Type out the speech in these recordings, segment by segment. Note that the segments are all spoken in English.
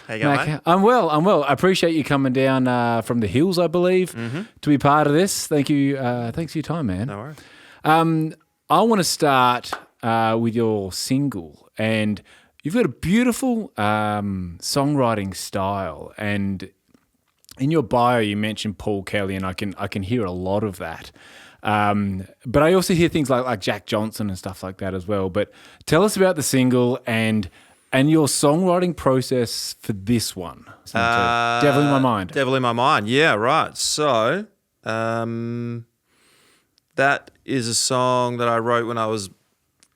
How you going, Mac, mate? I'm well. I appreciate you coming down from the hills, I believe, to be part of this. Thank you. Thanks for your time, man. No worries. I want to start with your single, and you've got a beautiful songwriting style. And in your bio, you mentioned Paul Kelly, and I can hear a lot of that. But I also hear things like Jack Johnson and stuff like that as well. But tell us about the single and your songwriting process for this one. Devil in My Mind. Devil in My Mind. Yeah, right. So that is a song that I wrote when I was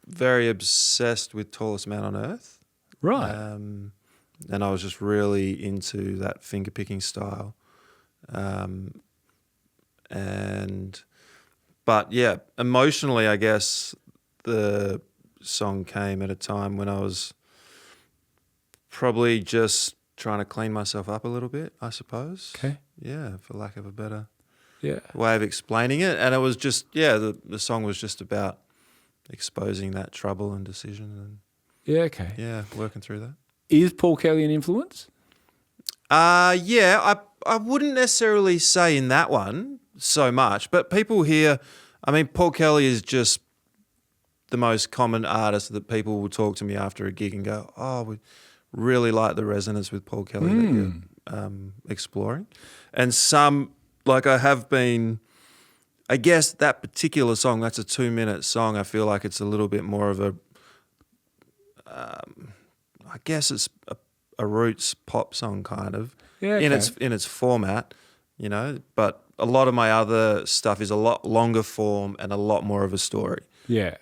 very obsessed with Tallest Man on Earth. Right. And I was just really into that finger-picking style. But yeah, emotionally, I guess the song came at a time when I was probably just trying to clean myself up a little bit, I suppose. Okay. Yeah, for lack of a better Yeah. way of explaining it. And it was just, the song was just about exposing that trouble and decision Yeah, okay. and, working through that. Is Paul Kelly an influence? I wouldn't necessarily say in that one so much, but people hear, Paul Kelly is just the most common artist that people will talk to me after a gig and go, oh, we really like the resonance with Paul Kelly that you're exploring. And some, I have been, I guess that particular song, that's a 2-minute song. I feel like it's a little bit more of I guess it's a roots pop song kind of in its format, but a lot of my other stuff is a lot longer form and a lot more of a story. Yeah.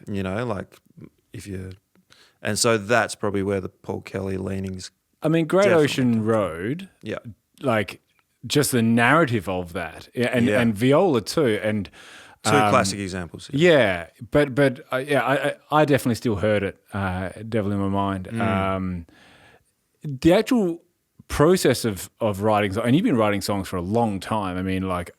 And so that's probably where the Paul Kelly leanings. Great definitely Ocean Road. Yeah. Just the narrative of that, and Viola too, and Two classic examples. Yeah, but I definitely still heard it, Devil in My Mind. The actual process of writing, and you've been writing songs for a long time.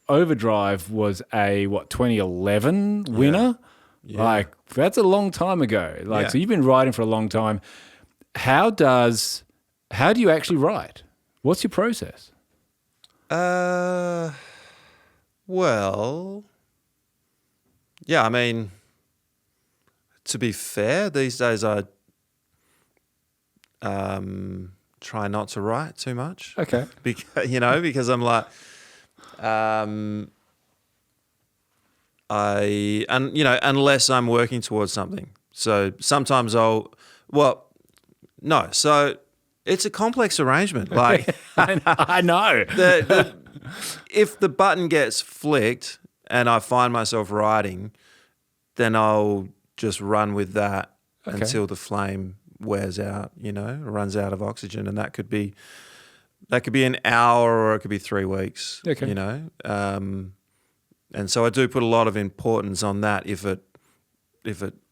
Overdrive was a 2011 winner. Yeah. That's a long time ago. So you've been writing for a long time. How do you actually write? What's your process? Well, yeah, to be fair, these days I try not to write too much. Okay. Because I'm like, unless I'm working towards something. So sometimes so it's a complex arrangement. I know. If the button gets flicked and I find myself writing, then I'll just run with that until the flame wears out, runs out of oxygen. And that could be an hour or it could be 3 weeks, And so I do put a lot of importance on that. If it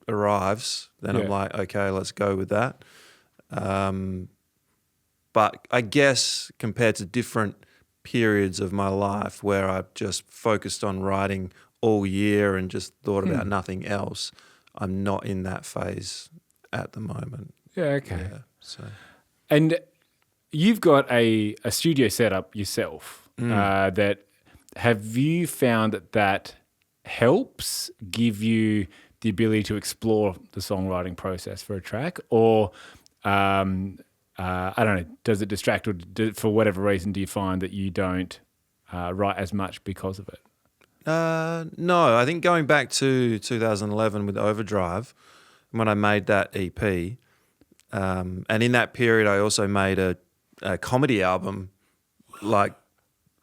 arrives, then I'm like, okay, let's go with that. But I guess compared to different periods of my life where I've just focused on writing all year and just thought about nothing else, I'm not in that phase at the moment. Yeah, okay. Yeah, so. And you've got a studio set up yourself that have you found that helps give you the ability to explore the songwriting process for a track, or I don't know, does it distract, or for whatever reason do you find that you don't write as much because of it? No, I think going back to 2011 with Overdrive, when I made that EP, and in that period I also made a comedy album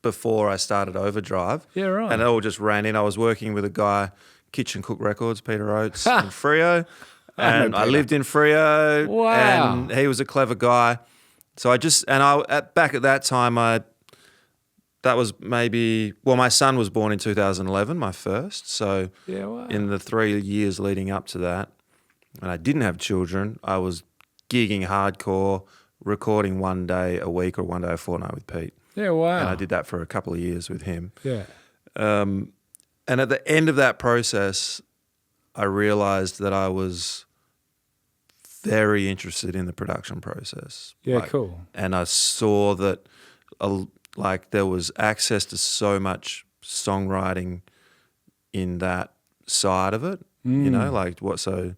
before I started Overdrive. Yeah, right. And it all just ran in. I was working with a guy, Kitchen Cook Records, Peter Oates, in Freo. And I lived in Freo. Wow. And he was a clever guy. So back at that time, that was my son was born in 2011, my first. So in the 3 years leading up to that, and I didn't have children, I was gigging hardcore, recording 1 day a week or 1 day a fortnight with Pete. Yeah, wow. And I did that for a couple of years with him. Yeah. And at the end of that process, I realized that I was very interested in the production process. Yeah, cool. And I saw that like there was access to so much songwriting in that side of it, you know, like I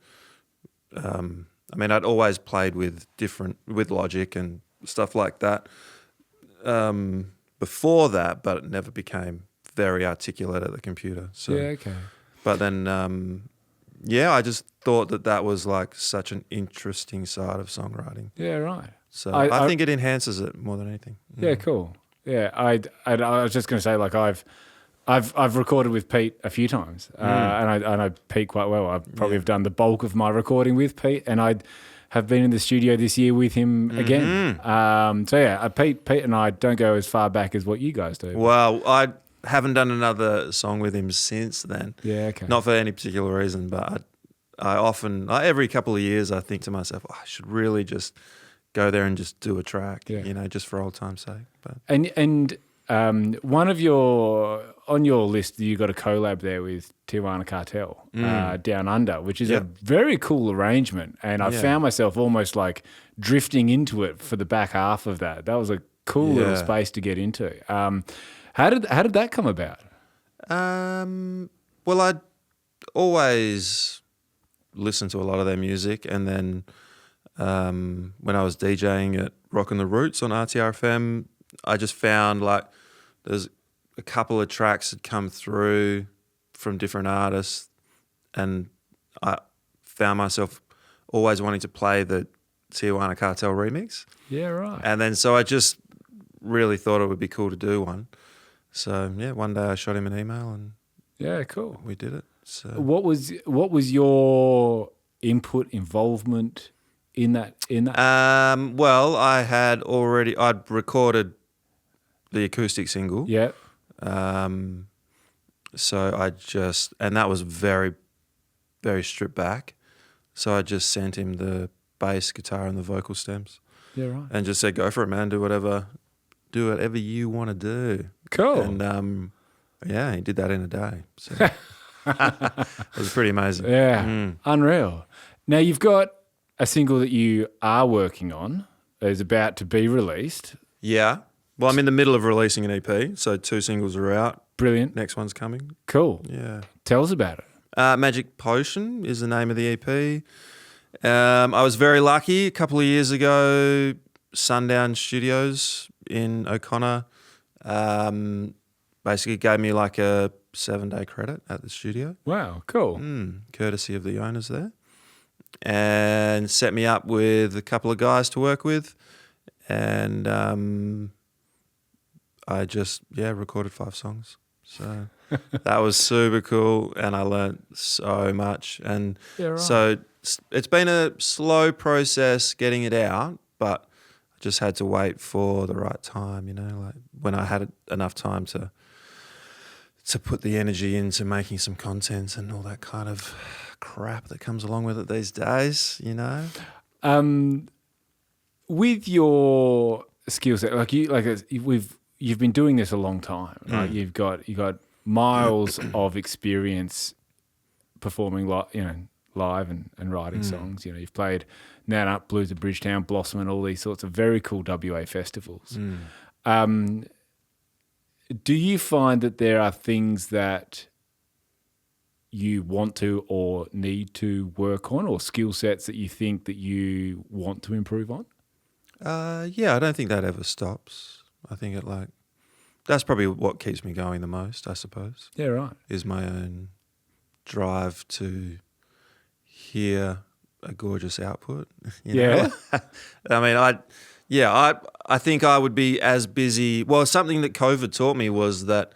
mean, I'd always played with Logic and stuff like that before that, but it never became very articulate at the computer. So, Yeah, okay. but then, I just thought that was like such an interesting side of songwriting. Yeah, right. So I think it enhances it more than anything. Yeah, cool. Yeah, I was just going to say, like, I've recorded with Pete a few times, and I know Pete quite well. I probably have done the bulk of my recording with Pete, and I have been in the studio this year with him again. So yeah, Pete and I don't go as far back as what you guys do. Well, I haven't done another song with him since then. Yeah, okay. Not for any particular reason, but I often, every couple of years, I think to myself, I should really just go there and just do a track, you know, just for old time's sake. But and one of on your list, you got a collab there with Tijuana Cartel, Down Under, which is a very cool arrangement. And I found myself almost like drifting into it for the back half of that. That was a cool little space to get into. How did that come about? Well, I'd always listened to a lot of their music, and then when I was DJing at Rockin' the Roots on RTRFM, I just found like there's a couple of tracks that come through from different artists, and I found myself always wanting to play the Tijuana Cartel remix. Yeah, right. And then so I just really thought it would be cool to do one. So yeah, one day I shot him an email and cool. we did it. So what was your involvement in that? Well, I'd recorded the acoustic single. Yeah. So and that was very, very stripped back. So I just sent him the bass, guitar, and the vocal stems. Yeah, right. And just said, go for it, man. Do whatever you want to do. Cool. And he did that in a day. So it was pretty amazing. Yeah, unreal. Now you've got a single that you are working on, is about to be released. Yeah. Well, I'm in the middle of releasing an EP, so 2 singles are out. Brilliant. Next one's coming. Cool. Yeah. Tell us about it. Magic Potion is the name of the EP. I was very lucky a couple of years ago. Sundown Studios in O'Connor basically gave me like a 7-day credit at the studio. Wow, cool. Courtesy of the owners there. And set me up with a couple of guys to work with. And I just, recorded 5 songs. So that was super cool, and I learned so much. And so it's been a slow process getting it out, but I just had to wait for the right time, you know, like when I had enough time to put the energy into making some content and all that kind of crap that comes along with it these days, you know. With your skill set, you've been doing this a long time, right? You've got miles of experience performing live and writing songs. You know, you've played Nan Up, Blues at Bridgetown, Blossom, and all these sorts of very cool WA festivals. Do you find that there are things that you want to or need to work on, or skill sets that you think that you want to improve on? I don't think that ever stops. I think that's probably what keeps me going the most, I suppose. Yeah, right. Is my own drive to hear a gorgeous output. You know? I mean, I think I would be as busy. Well, something that COVID taught me was that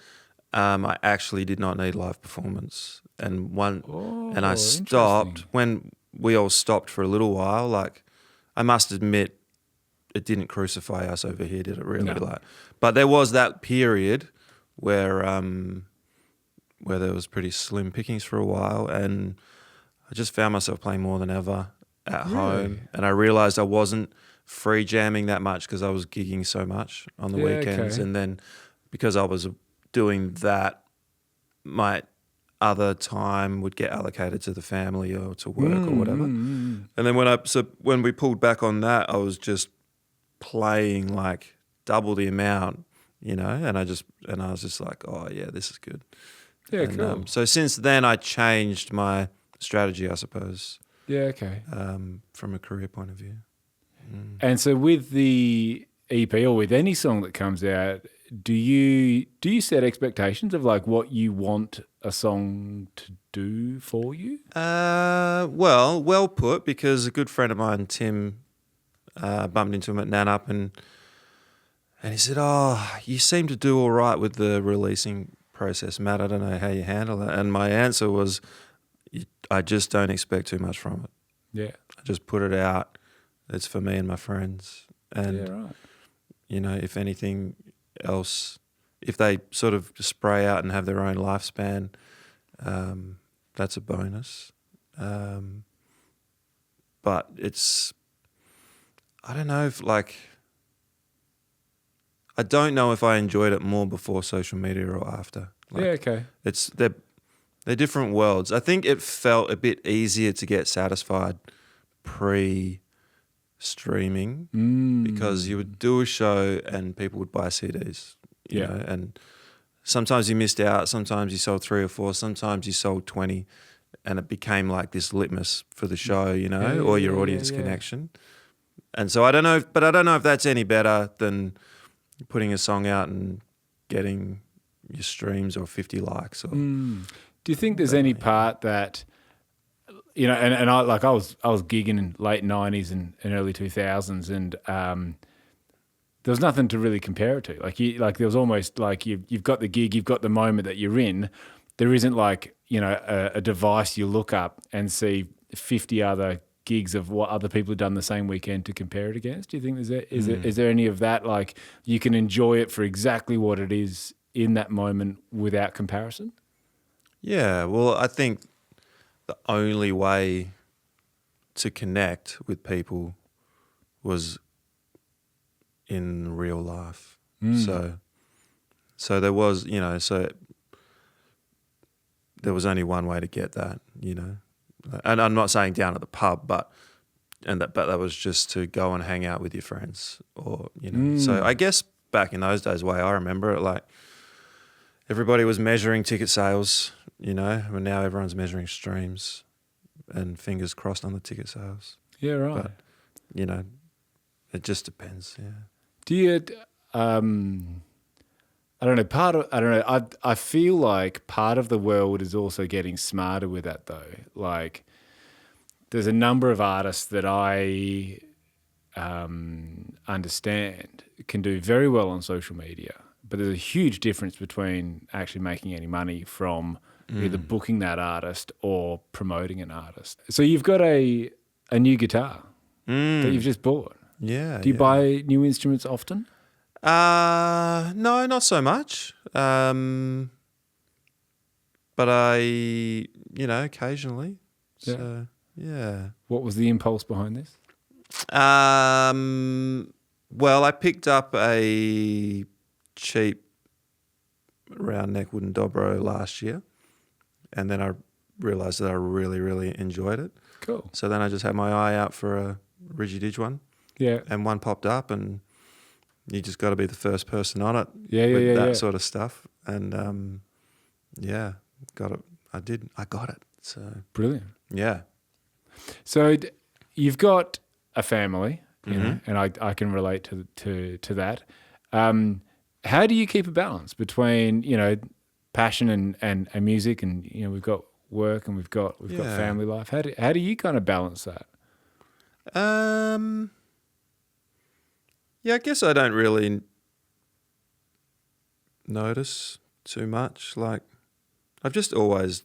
I actually did not need live performance. And I stopped when we all stopped for a little while. Like, I must admit, it didn't crucify us over here, did it really? No. But there was that period where there was pretty slim pickings for a while, and I just found myself playing more than ever at home, and I realised I wasn't free jamming that much because I was gigging so much on the weekends, and then because I was doing that, my other time would get allocated to the family or to work or whatever. And then when we pulled back on that, I was just playing like double the amount, and I was just like, oh yeah, this is good. Yeah, And, cool. so since then, I changed my strategy, I suppose, Yeah, okay. from a career point of view. And so with the EP or with any song that comes out, do you set expectations of like what you want a song to do for you? Well put, because a good friend of mine, Tim, bumped into him at Nanup and he said, "Oh, you seem to do all right with the releasing process, Matt. I don't know how you handle it." And my answer was, I just don't expect too much from it. Yeah. I just put it out. It's for me and my friends. And, Yeah, right. if anything else, if they sort of spray out and have their own lifespan, that's a bonus. But I don't know I don't know if I enjoyed it more before social media or after. Yeah, okay. They're different worlds. I think it felt a bit easier to get satisfied pre-streaming because you would do a show and people would buy CDs. You know, and sometimes you missed out. Sometimes you sold 3 or 4. Sometimes you sold 20, and it became like this litmus for the show, or your audience connection. And so I don't know, but I don't know if that's any better than putting a song out and getting your streams or 50 likes. Or Do you think there's any part that, and I was gigging in late 90s and early 2000s, and there was nothing to really compare it to. There was almost like you've got the gig, you've got the moment that you're in. There isn't a device you look up and see 50 other gigs of what other people have done the same weekend to compare it against. Do you think is there any of that? Like you can enjoy it for exactly what it is in that moment without comparison? Yeah, well, I think the only way to connect with people was in real life. So there was, there was only one way to get that, And I'm not saying down at the pub, but that was just to go and hang out with your friends, or So I guess back in those days, the way I remember it, like everybody was measuring ticket sales, and now everyone's measuring streams, and fingers crossed on the ticket sales. Yeah, right. But it just depends. Yeah. Do you? I don't know. I feel like part of the world is also getting smarter with that, though. Like, there's a number of artists that I understand can do very well on social media, but there's a huge difference between actually making any money from either booking that artist or promoting an artist. So you've got a new guitar that you've just bought. Yeah. Do you buy new instruments often? No, not so much. But I, occasionally. So, yeah. What was the impulse behind this? Well, I picked up a cheap round neck wooden dobro last year, and then I realised that I really, really enjoyed it. Cool. So then I just had my eye out for a Rigididge one. Yeah. And one popped up, and you just got to be the first person on it with that sort of stuff. And got it. I did. I got it. So brilliant. Yeah. So you've got a family, and I can relate to that. How do you keep a balance between passion and music, and we've got work and we've got family life. How do you kind of balance that? Yeah, I guess I don't really notice too much. Like, I've just always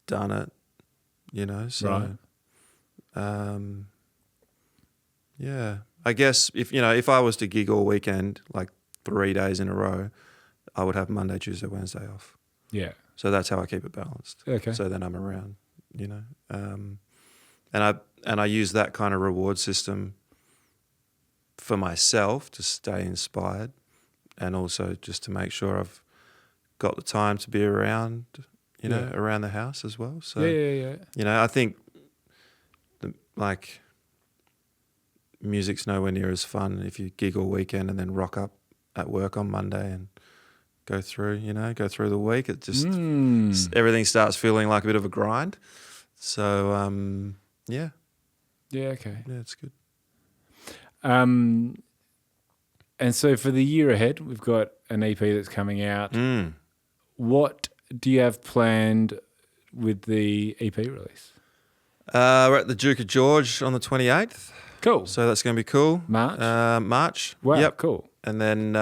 done it, So, right. Yeah, I guess if I was to gig all weekend, like 3 days in a row, I would have Monday, Tuesday, Wednesday off. Yeah. So that's how I keep it balanced. Okay. So then I'm around, and I use that kind of reward system for myself to stay inspired, and also just to make sure I've got the time to be around you know, around the house as well. So, Yeah. you know, I think like music's nowhere near as fun if you gig all weekend and then rock up at work on Monday and go through the week. It just everything starts feeling like a bit of a grind. So yeah, Okay. yeah, it's good. And so for the year ahead, we've got an EP that's coming out. What do you have planned with the EP release? We're at the Duke of George on the 28th. Cool. So that's going to be cool. March? March. Wow, Yep. cool. And then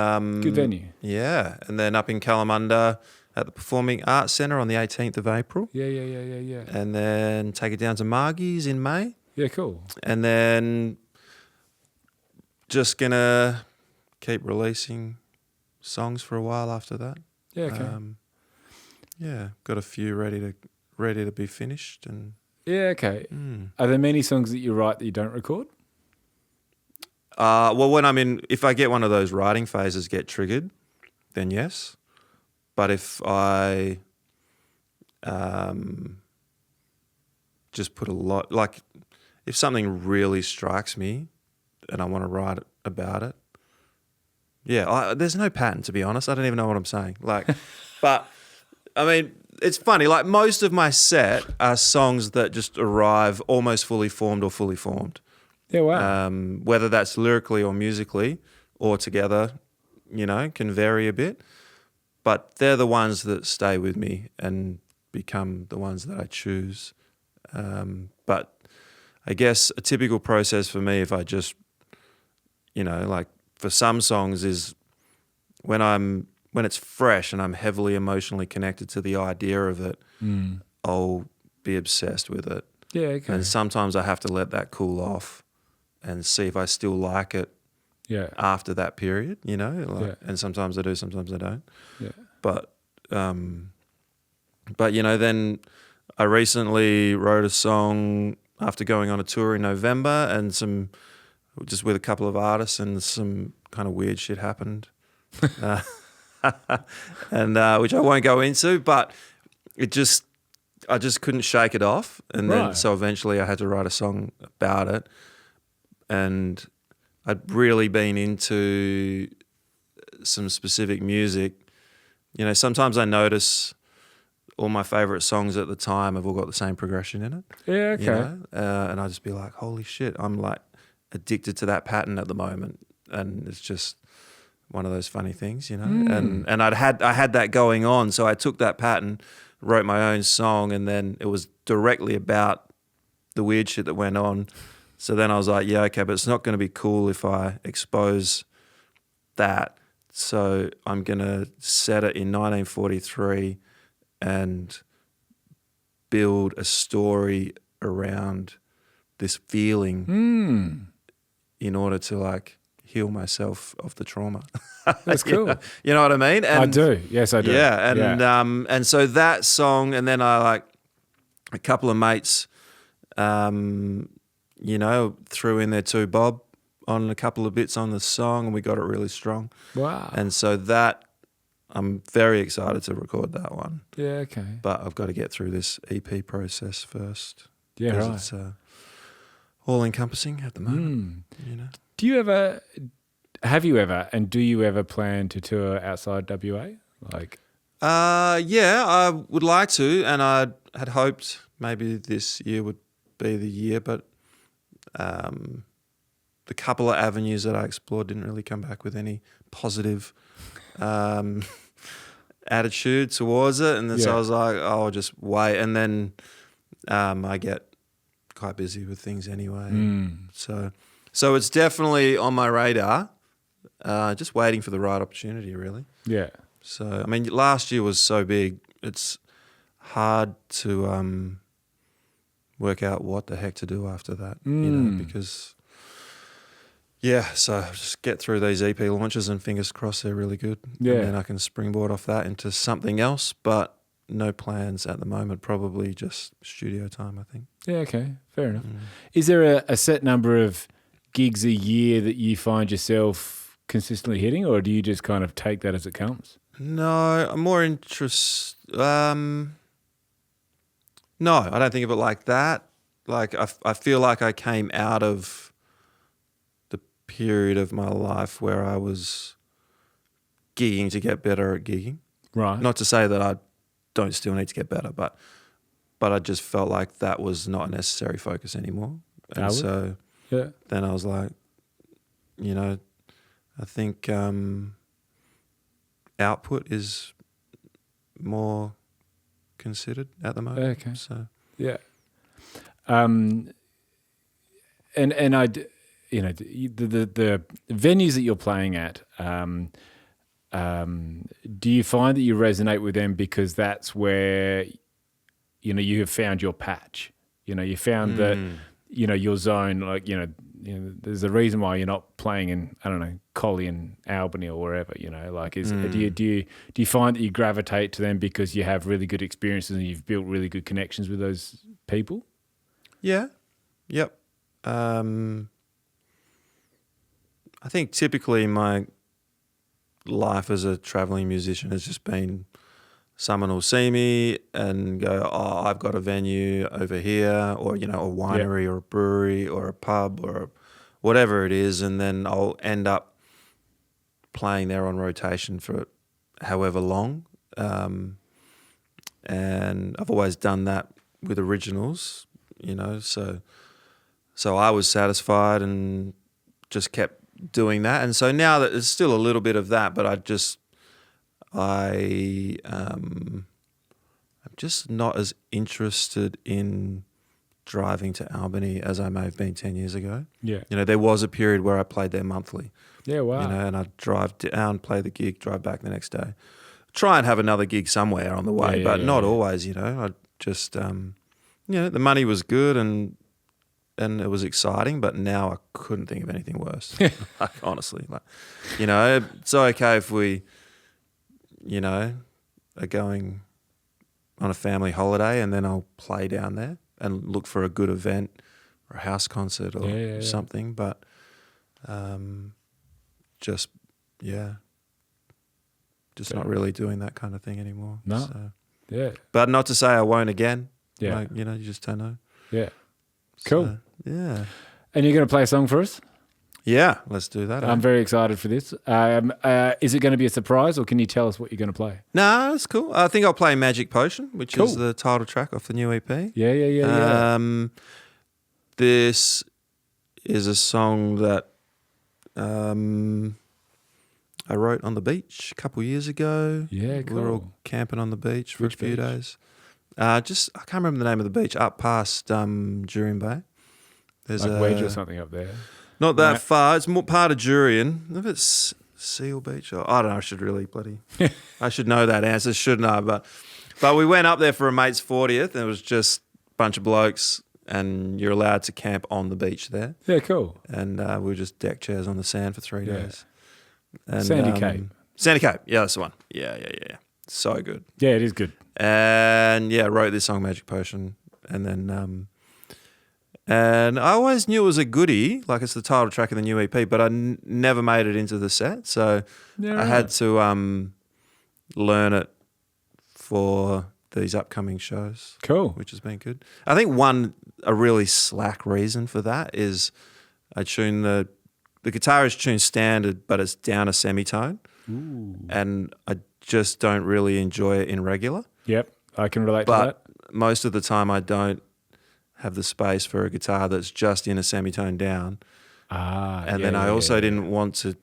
Good venue. Yeah, and then up in Kalamunda at the Performing Arts Centre on the 18th of April. Yeah. And then take it down to Margie's in May. Yeah, cool. And then just gonna keep releasing songs for a while after that. Yeah, okay. Yeah, got a few ready to be finished. And Yeah, okay. Are there many songs that you write that you don't record? well, if I get one of those writing phases get triggered, then yes. But if I just put a lot, like if something really strikes me and I want to write about it, there's no pattern, to be honest. I don't even know what I'm saying. Like, but I mean, it's funny. Like most of my set are songs that just arrive almost fully formed or fully formed. Yeah, wow. Whether that's lyrically or musically or together, you know, can vary a bit. But they're the ones that stay with me and become the ones that I choose. But I guess a typical process for me, if I just, you know, like for some songs is when it's fresh and I'm heavily emotionally connected to the idea of it, I'll be obsessed with it. Yeah, okay. And sometimes I have to let that cool off and see if I still like it after that period, you know, and sometimes I do, sometimes I don't. Yeah. But you know, then I recently wrote a song after going on a tour in November and just with a couple of artists and some kind of weird shit happened. And which I won't go into, but I just couldn't shake it off. And then so eventually I had to write a song about it. And I'd really been into some specific music. You know, sometimes I notice all my favorite songs at the time have all got the same progression in it. Yeah, okay. You know? And I just be like, holy shit, I'm like addicted to that pattern at the moment. And it's just one of those funny things, you know. And I had that going on, so I took that pattern, wrote my own song, and then it was directly about the weird shit that went on. So then I was like, yeah, okay, but it's not going to be cool if I expose that. So I'm going to set it in 1943 and build a story around this feeling in order to like heal myself of the trauma. That's cool. You know what I mean? And I do. Yes, I do. Yeah, and so that song, and then I like a couple of mates, you know, threw in there too, Bob, on a couple of bits on the song, and we got it really strong. Wow. And so that, I'm very excited to record that one. Yeah, okay. But I've got to get through this EP process first. Yeah, right. It's all-encompassing at the moment, you know. Have you ever, and do you ever plan to tour outside WA? Like, yeah, I would like to, and I had hoped maybe this year would be the year, but the couple of avenues that I explored didn't really come back with any positive attitude towards it, and then so I was like, oh, I'll just wait, and then I get quite busy with things anyway, so it's definitely on my radar. Just waiting for the right opportunity, really. Yeah. So, I mean, last year was so big, it's hard to work out what the heck to do after that, you know, because, so just get through these EP launches and fingers crossed they're really good. Yeah. And then I can springboard off that into something else, but no plans at the moment, probably just studio time, I think. Yeah, okay, fair enough. Is there a set number of gigs a year that you find yourself consistently hitting, or do you just kind of take that as it comes? No, I'm more interested. No, I don't think of it like that. Like I feel like I came out of the period of my life where I was gigging to get better at gigging. Right. Not to say that I don't still need to get better, but I just felt like that was not a necessary focus anymore. And so then I was like, I think output is more considered at the moment. Okay. So yeah. And I, the venues that you're playing at, do you find that you resonate with them because that's where, you have found your patch? You found that, your zone, like, there's a reason why you're not playing in, I don't know, Collie and Albany or wherever, do you find that you gravitate to them because you have really good experiences and you've built really good connections with those people? Yeah. Yep. I think typically my life as a traveling musician has just been someone will see me and go, oh, I've got a venue over here, or, a winery or a brewery or a pub or whatever it is. And then I'll end up playing there on rotation for however long. And I've always done that with originals, so I was satisfied and just kept doing that. And so now that there's still a little bit of that, but I'm just not as interested in driving to Albany as I may have been 10 years ago. Yeah. There was a period where I played there monthly. Yeah, wow. And I'd drive down, play the gig, drive back the next day. Try and have another gig somewhere on the way, but not always, I just, the money was good and it was exciting, but now I couldn't think of anything worse. Honestly, it's okay if we, are going on a family holiday and then I'll play down there and look for a good event or a house concert or something. But just not really doing that kind of thing anymore. No. So. Yeah. But not to say I won't again. Yeah. You just don't know. Yeah. Cool. So, yeah. And you're going to play a song for us? Yeah, let's do that. I'm very excited for this. Is it going to be a surprise, or can you tell us what you're going to play? No, that's cool. I think I'll play Magic Potion, which is the title track off the new EP. Yeah. This is a song that I wrote on the beach a couple of years ago. Yeah, cool. We were all camping on the beach for Which a few beach? days. I can't remember the name of the beach, up past Jurien Bay. There's like Wedge or something up there. Not that far. It's more part of Jurien. If it's Seal Beach, or I don't know. I should really I should know that answer, shouldn't I? But we went up there for a mate's 40th, and it was just a bunch of blokes, and you're allowed to camp on the beach there. Yeah, cool. And we were just deck chairs on the sand for 3 days. And, Sandy Cape. Sandy Cape. Yeah, that's the one. Yeah. So good. Yeah, it is good. And I wrote this song Magic Potion, and then and I always knew it was a goodie, like it's the title track of the new EP, but I never made it into the set, so I had to learn it for these upcoming shows. Cool. Which has been good. I think a really slack reason for that is I tune the guitar is tuned standard, but it's down a semitone. Ooh. And I just don't really enjoy it in regular. Yep, I can relate to that. But most of the time I don't have the space for a guitar that's just in a semitone down. Then I also didn't want to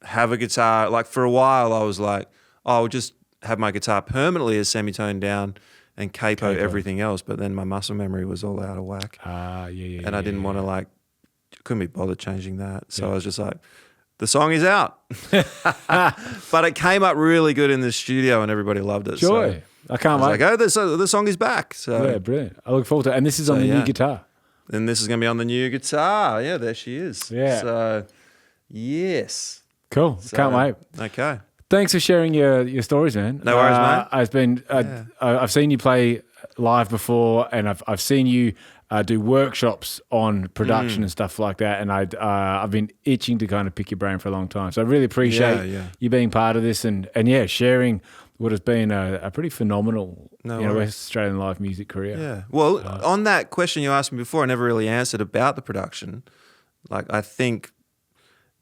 have a guitar. Like for a while I was like, I'll just have my guitar permanently as semitone down and capo everything else. But then my muscle memory was all out of whack. And I didn't want to couldn't be bothered changing that. So I was just like, the song is out. But it came up really good in the studio and everybody loved it. Joy. So I can't wait. the song is back. So yeah, brilliant. I look forward to it. And this is on the new guitar. And this is going to be on the new guitar. Yeah, there she is. Yeah. So, yes. Cool. Can't wait. Okay. Thanks for sharing your stories, man. No worries, mate. I've seen you play live before, and I've seen you do workshops on production and stuff like that. And I've been itching to kind of pick your brain for a long time. So I really appreciate you being part of this and sharing what has been a pretty phenomenal West Australian live music career. Yeah. Well, on that question you asked me before, I never really answered about the production. Like, I think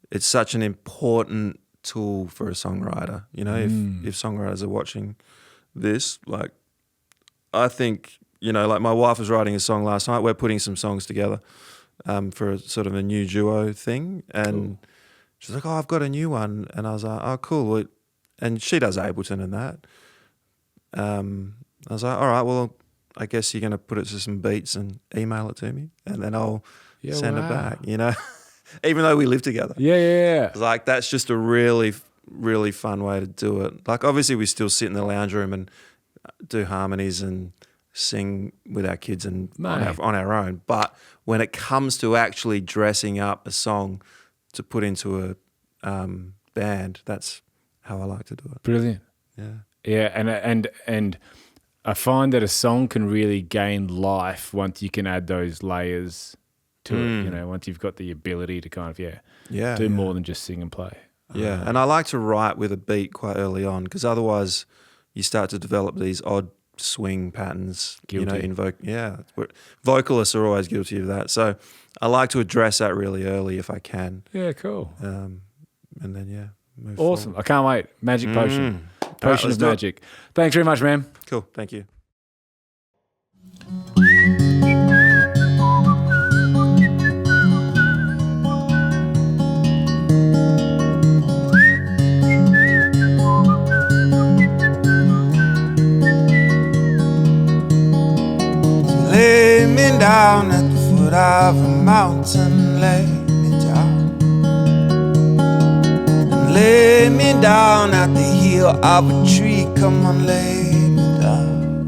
it's such an important tool for a songwriter. You know, if songwriters are watching this, like, I think, you know, like my wife was writing a song last night. We're putting some songs together for a sort of a new duo thing. And she's like, oh, I've got a new one. And I was like, oh, cool. And she does Ableton and that. I was like, all right, well, I guess you're going to put it to some beats and email it to me. And then I'll send it back, you know, even though we live together. Yeah. Like, that's just a really, really fun way to do it. Like, obviously we still sit in the lounge room and do harmonies and sing with our kids and on our own. But when it comes to actually dressing up a song to put into a band, that's how I like to do it. Brilliant. Yeah, and I find that a song can really gain life once you can add those layers to it. You know, once you've got the ability to kind of do more than just sing and play. Yeah, and I like to write with a beat quite early on, because otherwise you start to develop these odd swing patterns. Guilty. You know, vocalists are always guilty of that. So I like to address that really early if I can. Yeah, cool. And then move awesome. forward. I can't wait. Magic Potion. Potion of magic. Thanks very much, man. Cool. Thank you. Lay me down at the foot of a mountain, lay me down. And lay me down at the heel of a tree, come on, lay me down.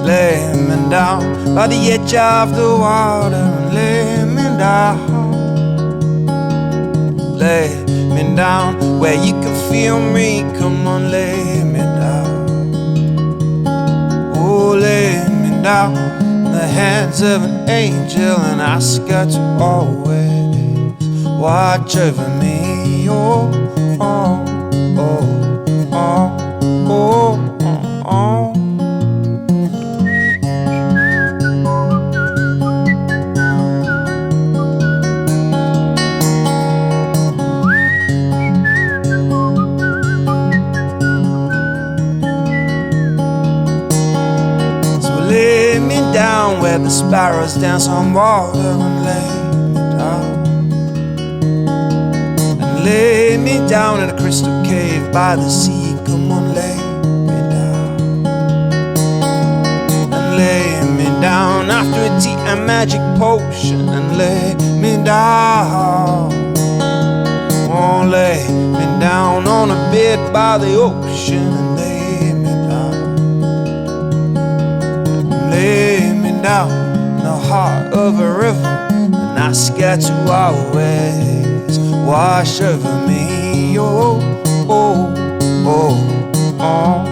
Lay me down by the edge of the water, and lay me down. Lay me down where you can feel me, come on, lay me down. Oh, lay me down in the hands of an angel, and ask her to always watch over me. Oh, oh, oh, oh, oh, oh, oh. Down where the sparrows dance on water, and lay me down. And lay me down in a crystal cave by the sea, come on, lay me down. And lay me down after a tea and magic potion, and lay me down. Oh, lay me down on a bed by the ocean, and lay me down. Lay me down in the heart of a river, and ask her to always wash over me. Oh, oh, oh, oh,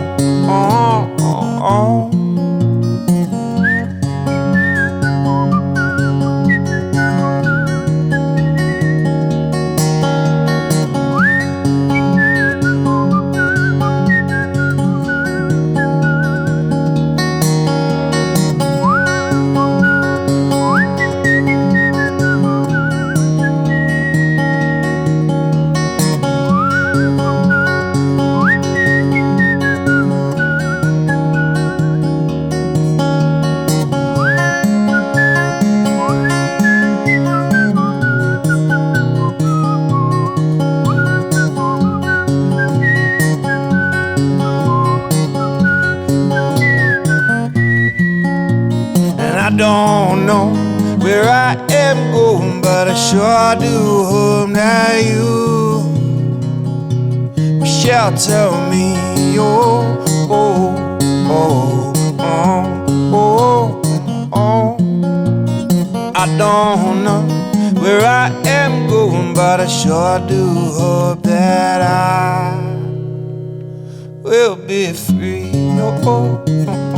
oh, oh, oh. I don't know where I am going, but I sure do hope that you will shelter me. Oh, oh, oh, oh, oh, oh. I don't know where I am going, but I sure do hope that I will be free. Oh, oh, oh.